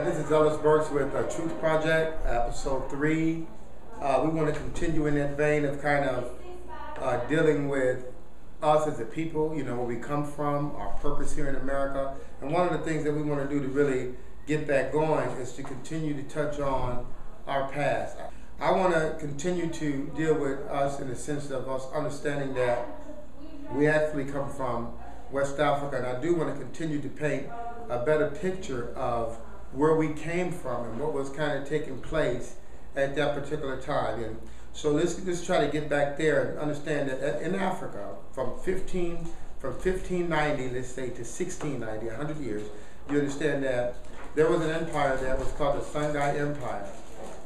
This is Ellis Burks with Truth Project, episode 3. We want to continue in that vein of kind of dealing with us as a people, you know, where we come from, our purpose here in America. And one of the things that we want to do to really get that going is to continue to touch on our past. I want to continue to deal with us in the sense of us understanding that we actually come from West Africa, and I do want to continue to paint a better picture of where we came from and what was kind of taking place at that particular time. And so let's try to get back there and understand that in Africa, from 1590, let's say, to 1690, 100 years, you understand that there was an empire that was called the Songhai Empire.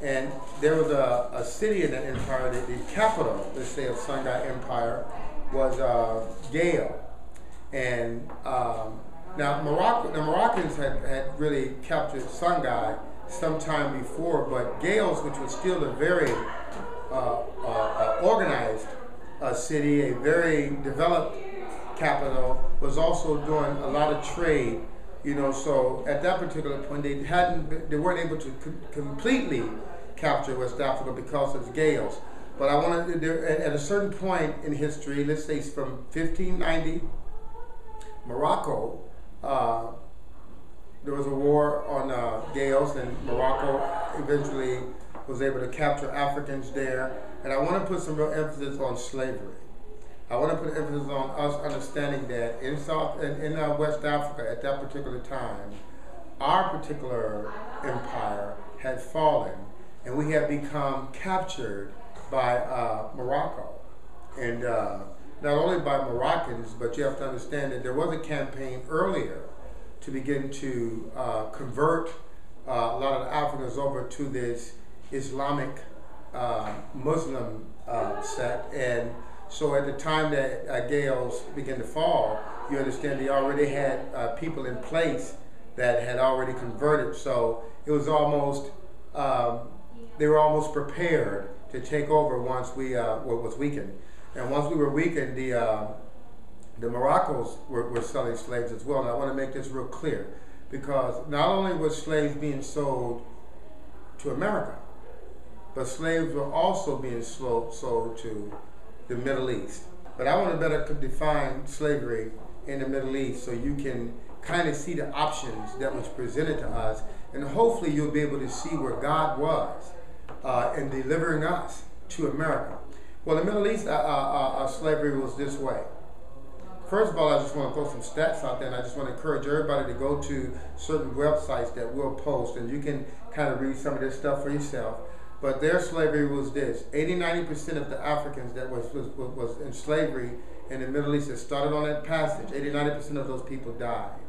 And there was a city in that empire, the capital, let's say, of Songhai Empire was Galle. And now the Moroccans had really captured Songhai sometime before, but Galles, which was still a very organized city, a very developed capital, was also doing a lot of trade. You know, so at that particular point, they weren't able to completely capture West Africa because of Galles. But I wanted at a certain point in history, let's say from 1590, Morocco, there was a war on Galles, and Morocco eventually was able to capture Africans there. And I want to put some real emphasis on slavery. I want to put emphasis on us understanding that in West Africa at that particular time, our particular empire had fallen, and we had become captured by Morocco. And not only by Moroccans, but you have to understand that there was a campaign earlier to begin to convert a lot of the Africans over to this Islamic Muslim sect. And so at the time that Galles began to fall, you understand they already had people in place that had already converted. So it was almost, they were almost prepared to take over once we was weakened. And once we were weakened, the Moroccans were selling slaves as well. And I want to make this real clear, because not only were slaves being sold to America, but slaves were also being sold to the Middle East. But I want to better define slavery in the Middle East so you can kind of see the options that was presented to us, and hopefully you'll be able to see where God was in delivering us to America. Well, the Middle East slavery was this way. First of all, I just want to throw some stats out there, and I just want to encourage everybody to go to certain websites that we'll post, and you can kind of read some of this stuff for yourself. But their slavery was this: 80–90% of the Africans that was in slavery in the Middle East that started on that passage, 80–90% of those people died.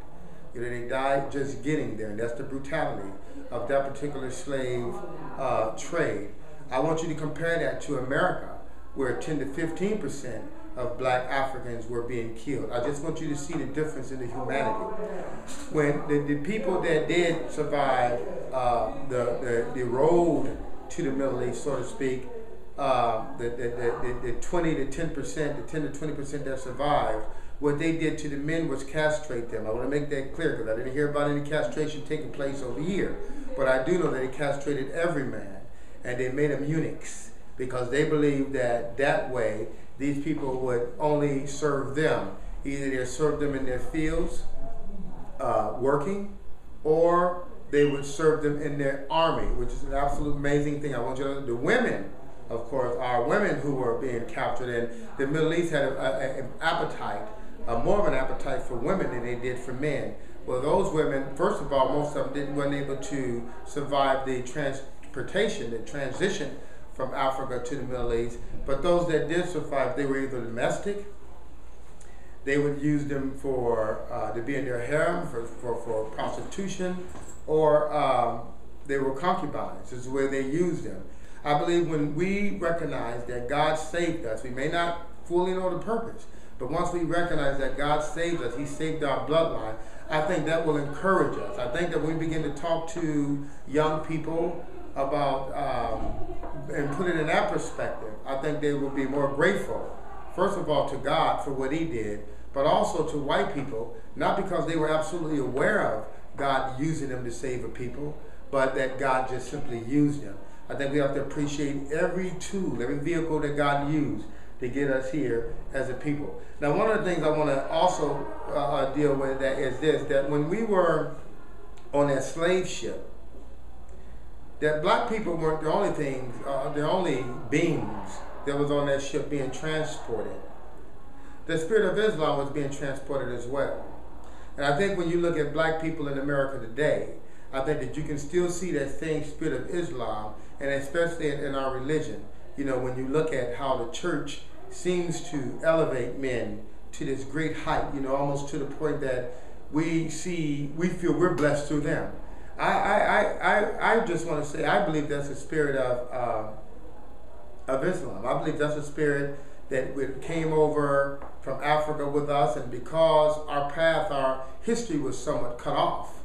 You know, they died just getting there, and that's the brutality of that particular slave trade. I want you to compare that to America, where 10–15% of black Africans were being killed. I just want you to see the difference in the humanity. When the people that did survive the road to the Middle East, so to speak, the 10–20% that survived, what they did to the men was castrate them. I want to make that clear, because I didn't hear about any castration taking place over here. But I do know that they castrated every man, and they made them eunuchs, because they believed that way these people would only serve them. Either they served them in their fields working, or they would serve them in their army, which is an absolute amazing thing. I want you to know the women, of course, are women who were being captured, and the Middle East had an appetite, more of an appetite for women than they did for men. Well, those women, first of all, most of them weren't able to survive the transportation, the transition from Africa to the Middle East. But those that did survive, they were either domestic, they would use them for to be in their harem for prostitution, or they were concubines. This is where they used them. I believe when we recognize that God saved us, we may not fully know the purpose, but once we recognize that God saved us, He saved our bloodline, I think that will encourage us. I think that when we begin to talk to young people about and put it in that perspective, I think they will be more grateful, first of all, to God for what He did, but also to white people, not because they were absolutely aware of God using them to save a people, but that God just simply used them. I think we have to appreciate every tool, every vehicle that God used to get us here as a people. Now, one of the things I want to also deal with that is this, that when we were on that slave ship, that black people weren't the only things, the only beings that was on that ship being transported. The spirit of Islam was being transported as well. And I think when you look at black people in America today, I think that you can still see that same spirit of Islam, and especially in our religion. You know, when you look at how the church seems to elevate men to this great height, you know, almost to the point that we feel we're blessed through them. I just want to say, I believe that's the spirit of Islam. I believe that's a spirit that came over from Africa with us, and because our path, our history was somewhat cut off,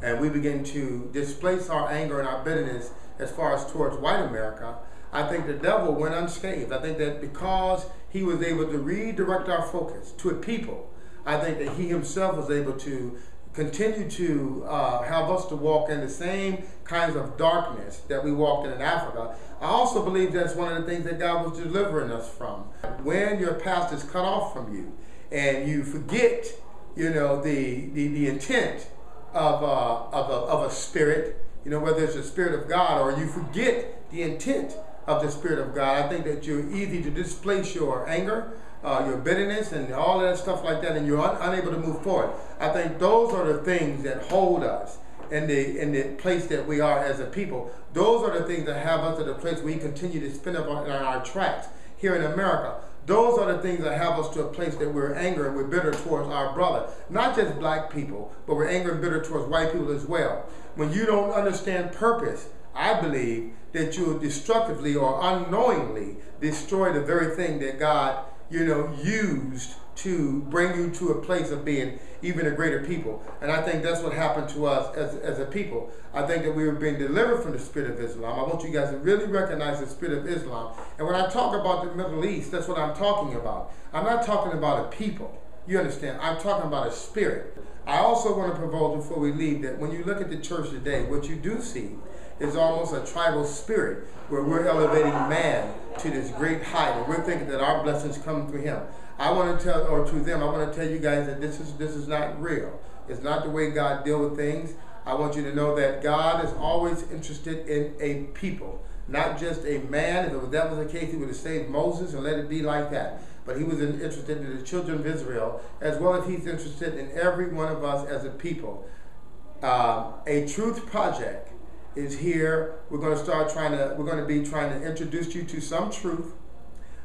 and we begin to displace our anger and our bitterness as far as towards white America, I think the devil went unscathed. I think that because he was able to redirect our focus to a people, I think that he himself was able to continue to have us to walk in the same kinds of darkness that we walked in Africa. I also believe that's one of the things that God was delivering us from. When your past is cut off from you and you forget, you know, the intent of a spirit, you know, whether it's the spirit of God, or you forget the intent of the spirit of God, I think that you're easy to displace your anger, your bitterness, and all of that stuff like that, and you're unable to move forward. I think those are the things that hold us in the place that we are as a people. Those are the things that have us at a place where we continue to spin up on our tracks here in America. Those are the things that have us to a place that we're angry and we're bitter towards our brother. Not just black people, but we're angry and bitter towards white people as well. When you don't understand purpose, I believe that you'll destructively or unknowingly destroy the very thing that God, you know, used to bring you to a place of being even a greater people. And I think that's what happened to us as a people. I think that we were being delivered from the spirit of Islam. I want you guys to really recognize the spirit of Islam. And when I talk about the Middle East, that's what I'm talking about. I'm not talking about a people. You understand? I'm talking about a spirit. I also want to propose before we leave that when you look at the church today, what you do see is almost a tribal spirit where we're elevating man to this great height, and we're thinking that our blessings come through him. I want to tell, or to them, I want to tell you guys that this is not real. It's not the way God deals with things. I want you to know that God is always interested in a people, not just a man. If that was the case, he would have saved Moses and let it be like that. But he was interested in the children of Israel, as well as he's interested in every one of us as a people. A Truth Project is here. We're going to be trying to introduce you to some truth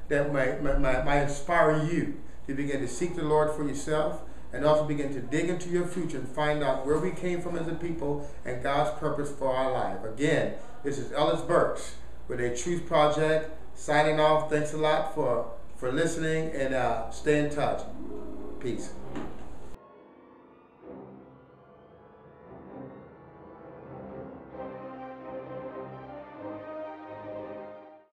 that might inspire you to begin to seek the Lord for yourself, and also begin to dig into your future and find out where we came from as a people and God's purpose for our life. Again, this is Ellis Burks with A Truth Project, signing off. Thanks a lot for listening, and stay in touch. Peace.